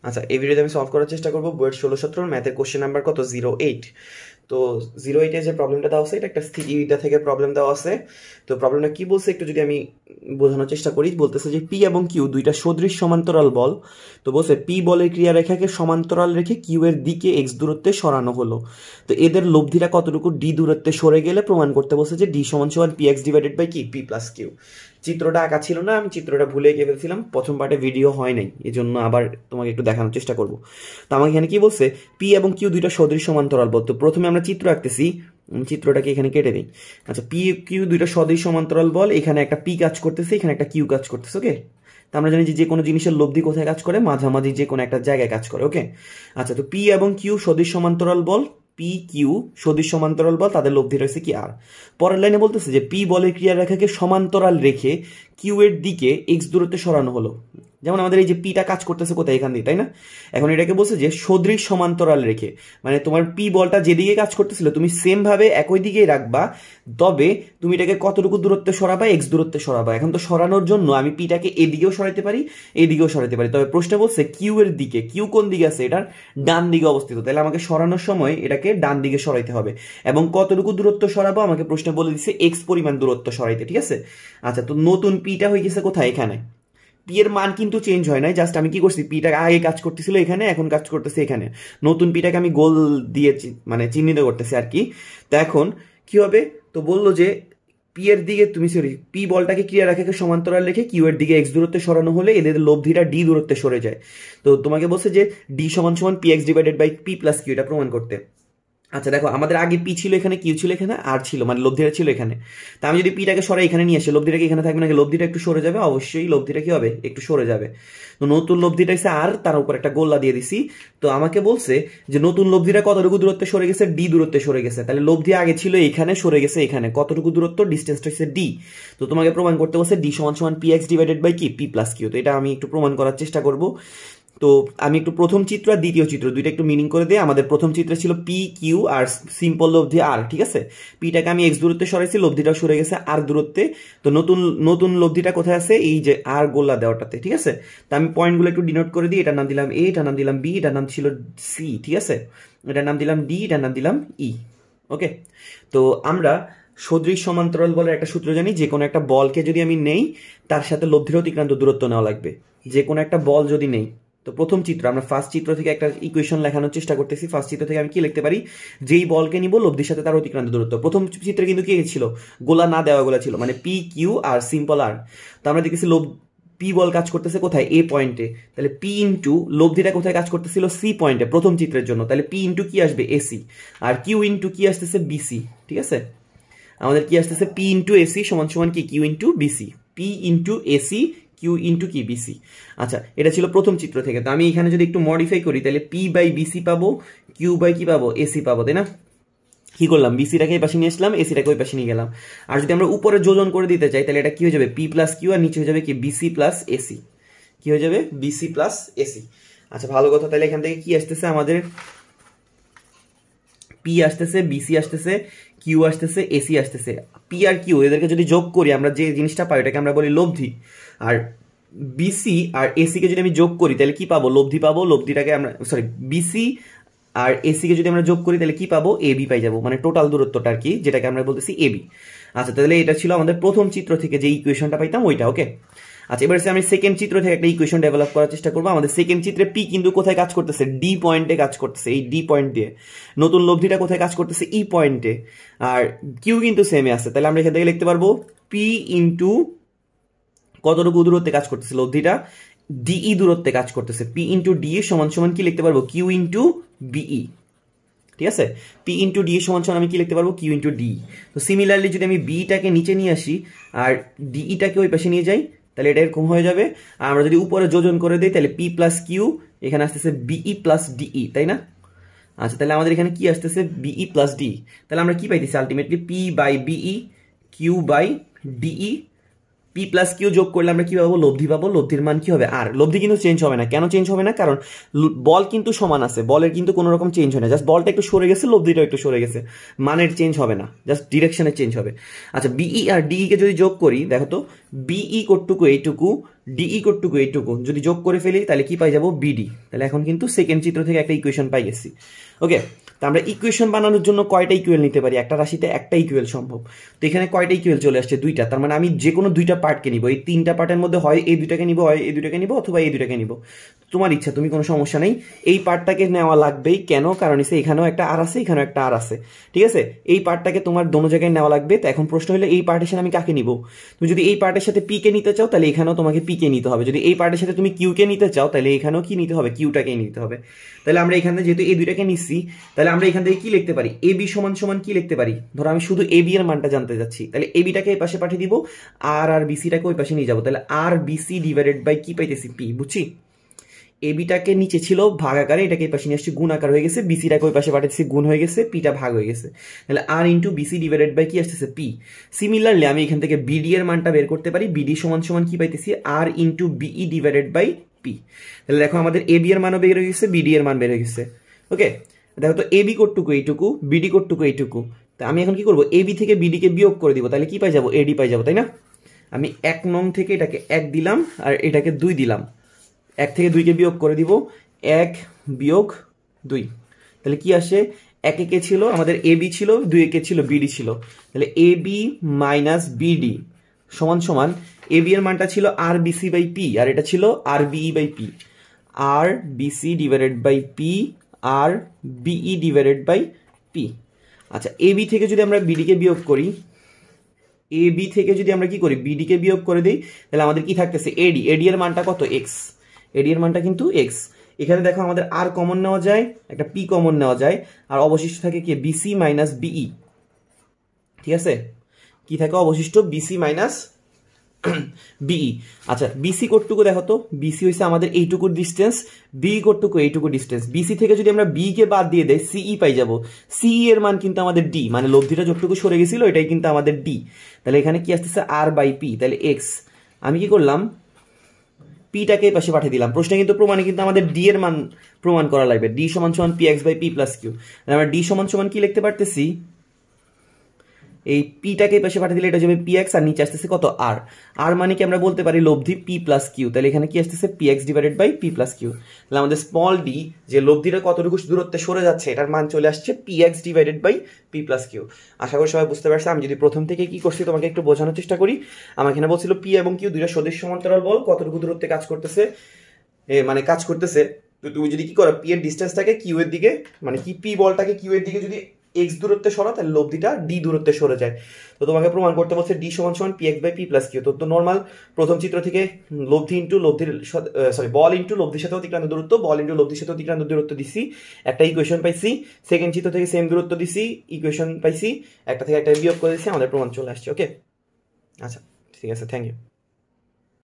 আচ্ছা, এই ভিডিওতে আমি সলভ করার চেষ্টা করবো বইয়ের 16-17 ম্যাথের কোশ্চেন নাম্বার কত 08। তো 08-এ যে প্রবলেমটা দেওয়া আছে এটা একটা স্থিতিবিদ্যা থেকে প্রবলেম দেওয়া আছে। তো প্রবলেমটা কি বলছে একটু যদি আমি বোঝানোর চেষ্টা করি, বলতেছে যে পি এবং কিউ দুইটা সদৃশ সমান্তরাল বল। তো বলছে পি বলের ক্রিয়া রেখাকে সমান্তরাল রেখে কিউ এর দিকে এক্স দূরত্বে সরানো হলো। তো এদের লব্ধিরা কতটুকু ডি দূরত্বে সরে গেলে প্রমাণ করতে বলছে যে ডি সমান সমান পি এক্স ডিভাইডেড বাই কি পি প্লাস কিউ। চিত্রটা আঁকা ছিল না, আমি চিত্রটা ভুলে গিয়ে ফেলছিলাম, প্রথম পার্টে ভিডিও হয় নাই, এই জন্য আবার তোমাকে একটু দেখানোর চেষ্টা করব। তো আমাকে এখানে কি বলছে, পি এবং কিউ দুইটা সদৃশ সমান্তরাল বল। তো প্রথমে আমরা চিত্র আঁকতেছি, চিত্রটাকে এখানে কেটে দিই। আচ্ছা, পি কিউ দুইটা সদৃশ সমান্তরাল বল, এখানে একটা পি কাজ করতেছে, এখানে একটা কিউ কাজ করতেছে। ওকে, তো আমরা জানি যে কোনো জিনিসের লব্ধি কোথায় কাজ করে, মাঝামাঝি যে কোনো একটা জায়গায় কাজ করে। ওকে, আচ্ছা, তো পি এবং কিউ সদৃশ সমান্তরাল বল, পি কিউ সদৃশ সমান্তরাল বল, তাদের লব্ধি রয়েছে কি আর। পরের লাইনে বলতেছে যে পি বলের ক্রিয়া রেখাকে সমান্তরাল রেখে কিউ এর দিকে এক্স দূরত্বে সরানো হলো। যেমন আমাদের এই যে পিটা কাজ করতেছে কোথায়, এখান দিয়ে, তাই না? এখন এটাকে বলছে যে সদৃশ সমান্তরাল রেখে, মানে তোমার পি বলটা যেদিকে কাজ করতেছিল তুমি সেম ভাবে একই দিকেই রাখবা, তবে তুমি এটাকে কতটুকু দূরত্বে সরাবা, এক্স দূরত্বে সরাবা। এখন তো সরানোর জন্য আমি পিটাকে এদিকেও সরাইতে পারি, এদিকেও সরাইতে পারি, তবে প্রশ্ন বলছে কিউ এর দিকে, কিউ কোন দিকে আছে, এটার ডান দিকে অবস্থিত, তাহলে আমাকে সরানোর সময় এটাকে ডান দিকে সরাইতে হবে। এবং কতটুকু দূরত্ব সরাবো আমাকে প্রশ্ন বলে দিচ্ছে এক্স পরিমাণ দূরত্ব সরাইতে, ঠিক আছে? আচ্ছা, তো নতুন পিটা হয়ে গেছে কোথায়, এখানে। পি এর মান কিন্তু চেঞ্জ হয় নাই, জাস্ট আমি কি করছি, পিটা আগে কাজ করতেছিল এখানে, এখন কাজ করতেছে এখানে। নতুন পিটাকে আমি গোল দিয়ে মানে চিহ্নিত করতেছি আর কি। তো এখন কি হবে, তো বললো যে পি এর দিকে তুমি সরি পি বলটাকে ক্রিয়া রেখাকে সমান্তরাল রেখে কিউ এর দিকে এক্স দূরত্বে সরানো হলে এদের লব্ধিটা ডি দূরত্বে সরে যায়। তো তোমাকে বলছে যে ডি সমান সমান P X divided by P plus Q, এটা প্রমাণ করতে। আচ্ছা দেখো, আমাদের আগে পি ছিল এখানে, কিউ ছিল এখানে, আর ছিল মানে লব্ধিটা ছিল এখানে। তা আমি যদি পিটাকে সরাই এখানে নিয়ে আসি, লব্ধিটা কি এখানে থাকবে নাকি? লব্ধিটা একটু সরে যাবে, অবশ্যই লব্ধিটা কি হবে, একটু সরে যাবে। তো নতুন লব্ধিটা এসে আর তার উপর একটা গোল্লা দিয়ে দিছি। তো আমাকে বলছে যে নতুন লব্ধিটা কতটুকু দূরত্বে সরে গেছে, ডি দূরত্বে সরে গেছে। তাহলে লব্ধি আগে ছিল এখানে, সরে গেছে এখানে, কতটুকু দূরত্ব, ডিস্টেন্সটা হচ্ছে ডি। তো তোমাকে প্রমাণ করতে বলছে ডি সমান সমান পি এক্স ডিভাইডেড বাই কি পি প্লাস কিউ। তো এটা আমি একটু প্রমাণ করার চেষ্টা করব। তো আমি একটু প্রথম চিত্র আর দ্বিতীয় চিত্র দুইটা একটু মিনিং করে দিই। আমাদের প্রথম চিত্রে ছিল পি কিউ আর সিম্পল লব্ধি আর, ঠিক আছে? পিটাকে আমি এক্স দূরত্বে সরাইছি, লব্ধিটা সরে গেছে আর দূরত্বে। তো নতুন নতুন লব্ধিটা কোথায় আছে, এই যে আর গোল্লা দেওয়াটাতে, ঠিক আছে? তো আমি পয়েন্টগুলো একটু ডিনোট করে দিই। এটার নাম দিলাম এ, এটার নাম দিলাম বি, এটার নাম ছিল সি, ঠিক আছে? এটার নাম দিলাম ডি, এটার নাম দিলাম ই। ওকে, তো আমরা সদৃশ সমান্তরাল বলের একটা সূত্র জানি, যে কোনো একটা বলকে যদি আমি নেই তার সাথে লব্ধির অতিক্রান্ত দূরত্ব নেওয়া লাগবে। যে কোনো একটা বল যদি নেই, তো প্রথম চিত্র, আমরা ফার্স্ট চিত্র থেকে একটা ইকুয়েশন লেখানোর চেষ্টা করতেছি। ফার্স্ট চিত্র থেকে আমি কি লিখতে পারি, যেই বলকে নিব লব্ধির সাথে তার অতিক্রান্ত দূরত্ব। প্রথম চিত্রে কিন্তু কি ছিল, গোলা না দেওয়া গোলা ছিল, মানে পি কিউ আর সিম্পল আর। তো আমরা দেখেছি পি বল কাজ করতেছে কোথায়, এ পয়েন্টে, তাহলে পি ইন্টু লব্ধিটা কোথায় কাজ করতেছিল, সি পয়েন্টে প্রথম চিত্রের জন্য, তাহলে পি ইন্টু কি আসবে, এসি। আর কিউ ইন্টু কি আসতেছে, বিসি, ঠিক আছে? আমাদের কি আসতেছে, পি ইন্টু এসি সমান সমান কি Q into BC, P into AC Q into কি বিসি। আচ্ছা, এটা ছিল প্রথম চিত্র থেকে। তো আমি এখানে যদি একটু মডিফাই করি তাহলে পি বাই বিসি পাবো, কিউ বাই কি পাবো, এসি পাবো, তাই না? কি করলাম, বিসিটাকে এই পাশে নিয়ে আসলাম, এসিটাকে ওই পাশে নিয়ে গেলাম। আর যদি আমরা উপরে যোজন করে দিতে চাই তাহলে এটা কি হয়ে যাবে, পি প্লাস কিউ, আর নিচে হয়ে যাবে কি বিসি প্লাস এসি। কি হয়ে যাবে, বিসি প্লাস এসি। আচ্ছা, ভালো কথা। তাহলে এখান থেকে কি আসতেছে আমাদের, পি আসতেছে, বিসি আসতেছে, কিউ আসতেছে, এসি আসতেছে। পি আর কিউ এদেরকে যদি যোগ করি আমরা যে জিনিসটা পাই ওটাকে আমরা বলি লব্ধি। আর বিসি আর এসি কে যদি আমি যোগ করি তাহলে কি পাবো, লব্ধি পাবো। লব্ধিটাকে আমরা সরি বিসি আর এসি কে যদি আমরা যোগ করি তাহলে কি পাবো, এবি পাই যাবো, মানে টোটাল দূরত্বটা আর কি, যেটাকে আমরা বলতেছি এবি। আচ্ছা, তাহলে এটা ছিল আমাদের প্রথম চিত্র থেকে যে ইকুয়েশনটা পাইতাম ওইটা। ওকে, আচ্ছা, এবার আমি সেকেন্ড চিত্র থেকে একটা ইকুয়েশন ডেভেলপ করার চেষ্টা করবো। আমাদের সেকেন্ড চিত্রে পি কিন্তু কোথায় কাজ করতেছে, ডি পয়েন্টে কাজ করতেছে, এই ডি পয়েন্ট দিয়ে। নতুন লব্ধিটা কোথায় কাজ করতেছে, ই পয়েন্টে। আর কিউ কিন্তু সেমে আছে, তাহলে আমরা এখান থেকে লিখতে পারবো পি ইন্টু কতটুকু দূরত্বে কাজ করতেছে, লব্ধিটা ডিই দূরত্বে কাজ করতেছে। পি ইন্টু ডি সমান সমান কি লিখতে পারবো, কিউ ইন্টু বিই, ঠিক আছে? পি ইন্টু ডি সমান সমান আমি কি লিখতে পারবো, কিউ ইন্টু ডি। তো সিমিলারলি যদি আমি বিটাকে নিচে নিয়ে আসি আর ডিইটাকে ওই পাশে নিয়ে যাই তাহলে এটা এরকম হয়ে যাবে। আর আমরা যদি উপরে যোজন করে দিই তাহলে পি প্লাস কিউ, এখানে আসতেছে বিই প্লাস ডিই, তাই না? আচ্ছা, তাহলে আমাদের এখানে কি আসতেছে, বিই প্লাস ডি। তাহলে আমরা কি পাইতেছি ultimately, P by BE, Q by DE P plus Q যোগ করলে আমরা কি পাবো, লব্ধি পাবো, লব্ধির মান কি হবে আর। লব্ধি কিন্তু চেঞ্জ হবে না, কেন চেঞ্জ হবে না, কারণ বল কিন্তু সমান আছে, বলের কিন্তু কোনো রকম চেঞ্জ হয় না, জাস্ট বলটা একটু সরে গেছে, লব্ধিটাও একটু সরে গেছে, মানের চেঞ্জ হবে না, জাস্ট ডিরেকশনের চেঞ্জ হবে। আচ্ছা বিই আর ডিই কে যদি যোগ করি, দেখো তো বিই কোটটুকু এইটুকু, ডিই কোটটুকু এইটুকু, যদি যোগ করে ফেলি তাহলে কি পাই যাবো, বিডি। তাহলে এখন কিন্তু সেকেন্ড চিত্র থেকে একটা ইকুয়েশন পাই গেছি। ওকে, তো আমরা ইকুয়েশন বানানোর জন্য কয়টা ইকুয়েল নিতে পারি, একটা রাশিতে একটা ইকুয়েল সম্ভব। তো এখানে কয়টা ইকুয়েল চলে আসছে, দুইটা, তার মানে আমি যে কোনো দুইটা পার্টকে নিব, এই তিনটা পার্টের মধ্যে হয় এই দুইটাকে নিব, হয় এই দুইটাকে নিব, অথবা এই দুইটাকে নিব, তোমার ইচ্ছা, তুমি কোনো সমস্যা নেই। এই পার্টটাকে নেওয়া লাগবেই, কেন, কারণ এখানেও একটা আর আছে, এখানেও একটা আর আছে, ঠিক আছে, এই পার্টটাকে তোমার দোনো জায়গায় নেওয়া লাগবে। তো এখন প্রশ্ন হলো এই পার্টের সাথে আমি কাকে নিব, তুমি যদি এই পার্টের সাথে পি কে নিতে চাও তাহলে এখানেও তোমাকে পি কে নিতে হবে, যদি এই পার্টের সাথে তুমি কিউ কে নিতে চাও তাহলে এখানেও কি নিতে হবে, কিউটাকেই নিতে হবে। তাহলে আমরা এখান থেকে যেহেতু এই দুইটাকে নিচ্ছি, তাহলে আমরা এখান থেকে কি লিখতে পারি, এ বি সমান সমান কি লিখতে পারি, ধরো আমি শুধু এ বি এর মানটা জানতে যাচ্ছি, তাহলে এ বিটাকে এই পাশে পাঠিয়ে দিব, আর বিসিটাকে ওই পাশে নিয়ে যাবো, তাহলে আর বিসি ডিভাইডেড বাই কি পাইতেছি, পি, বুঝছি। এ বিটাকে নিচে ছিল ভাগ আকারে, এটাকে এই পাশে নিয়ে আসছি গুণ আকার হয়ে গেছে, বিসিটাকে ওই পাশে পাঠাচ্ছি গুণ হয়ে গেছে, পিটা ভাগ হয়ে গেছে, তাহলে আর ইন্টু বিসি ডিভাইডেড বাই কি আসতেছে, পি। সিমিলারলি আমি এখান থেকে বিডি এর মানটা বের করতে পারি, বিডি সমান সমান কি পাইতেছি, আর into B E divided by P. তাহলে দেখো আমাদের এ বি এর মানও বের হয়ে গেছে, বিডি এর মান বের হয়ে গেছে। ওকে, দেখো তো এ বি কোটটুকু এইটুকু, বিডি কোটটুকু এইটুকু, তা আমি এখন কি করবো, এ বি থেকে বিডি কে বিয়োগ করে দিব, তাহলে কি পাই যাবো, এডি পাই যাবো, তাই না। আমি 1 নং থেকে এটাকে 1 দিলাম আর এটাকে 2 দিলাম, 1 থেকে 2 কে বিয়োগ করে দিব, 1 বিয়োগ 2, তাহলে কি আসে, 1 কে ছিল আমাদের এ বি ছিল, 2 কে ছিল বিডি ছিল, তাহলে এ বি মাইনাস বিডি সমান সমান, এ বি এর মানটা ছিল আর বিসি বাই পি, আর এটা ছিল আর বিই বাই পি, আর বিসি ডিভাইডেড বাই পি, আর বিই ডিভাইডেড বাই পি। আচ্ছা এ বি থেকে যদি আমরা বিডি কে বিয়োগ করি, এ বি থেকে যদি আমরা কি করি, বিডি কে বিয়োগ করে দিই, তাহলে আমাদের কি থাকতেছে, এডি, এডি এর মানটা কত, এক্স, এডি এর মানটা কিন্তু এক্স। এখানে দেখো আমাদের আর কমন নেওয়া যায়, একটা পি কমন নেওয়া যায়, আর অবশিষ্ট থাকে কি, বিসি মাইনাস বিই, ঠিক আছে, কি থাকে অবশিষ্ট, বিসি মাইনাস বিই। আচ্ছা বিসি কোটটুকু দেখো তো, বিসি হইছে আমাদের এইটুকুর ডিস্টেন্স, বি কোটটুকু এইটুকু ডিস্টেন্স, বিসি থেকে যদি আমরা বি কে বাদ দিয়ে দেই, সিই পাই যাবো, সিই এর মান কিন্তু আমাদের ডি, মানে লব্ধিটা যতটুকু সরে গেছিল এটাই কিন্তু আমাদের ডি। তাহলে এখানে কি আসতেছে, আর বাই পি, তাহলে এক্স। আমি কি করলাম, পিটাকে পাশে পাঠিয়ে দিলাম, প্রশ্নে কিন্তু প্রমাণে কিন্তু আমাদের ডি এর মান প্রমাণ করা লাগবে, ডি সমান সমান P X by P plus Q. আমরা ডি সমান সমান কি লিখতে পারতেছি, এই পিটাকে পাশে পাঠিয়ে দিলে এটা যাবে পি এক্স, আর নিচে আসতেছে কত, আর। আর মানে কি আমরা বলতে পারি লব্ধি পি প্লাস কিউ, তাহলে এখানে কি আসতেছে, P X divided by P plus Q. তাহলে আমাদের স্মল ডি, যে লব্ধিটা কতটুকু দূরত্বে সরে যাচ্ছে, এটার মান চলে আসছে P X divided by P plus Q. আশা করি সবাই বুঝতে পারছে। আমি যদি প্রথম থেকে কি করছি তোমাকে একটু বোঝানোর চেষ্টা করি। আমার এখানে বলছিল পি এবং কিউ দুইটা সদৃশ সমান্তরাল বল কতটুকু দূরত্বে কাজ করতেছে, মানে কাজ করতেছে। তো তুমি যদি কি করো, পি এর ডিস্টেন্সটাকে কিউ এর দিকে, মানে কি পি বলটাকে কিউ এর দিকে যদি এক্স দূরত্বে সরা, তাহলে লব্ধিটা ডি দূরত্বে সরে যায়। তো তোমাকে প্রমাণ করতে বলছে ডি সমান সমান P X by P plus Q. তো নর্মাল প্রথম চিত্র থেকে লব্ধি ইন্টু লব্ধির বল ইন্টু লব্ধির সাথে অতিক্রান্ত দূরত্ব, বল ইন্টু লব্ধির সাথে অতিক্রান্ত দূরত্ব দিছি, একটা ইকুয়েশন পাইছি। সেকেন্ড চিত্র থেকে সেম দূরত্ব দিছি, ইকুয়েশন পাইছি, একটা থেকে একটা বিয়োগ করে দিছি, আমাদের প্রমাণ চলে আসছে। ওকে, আচ্ছা ঠিক আছে, থ্যাংক ইউ।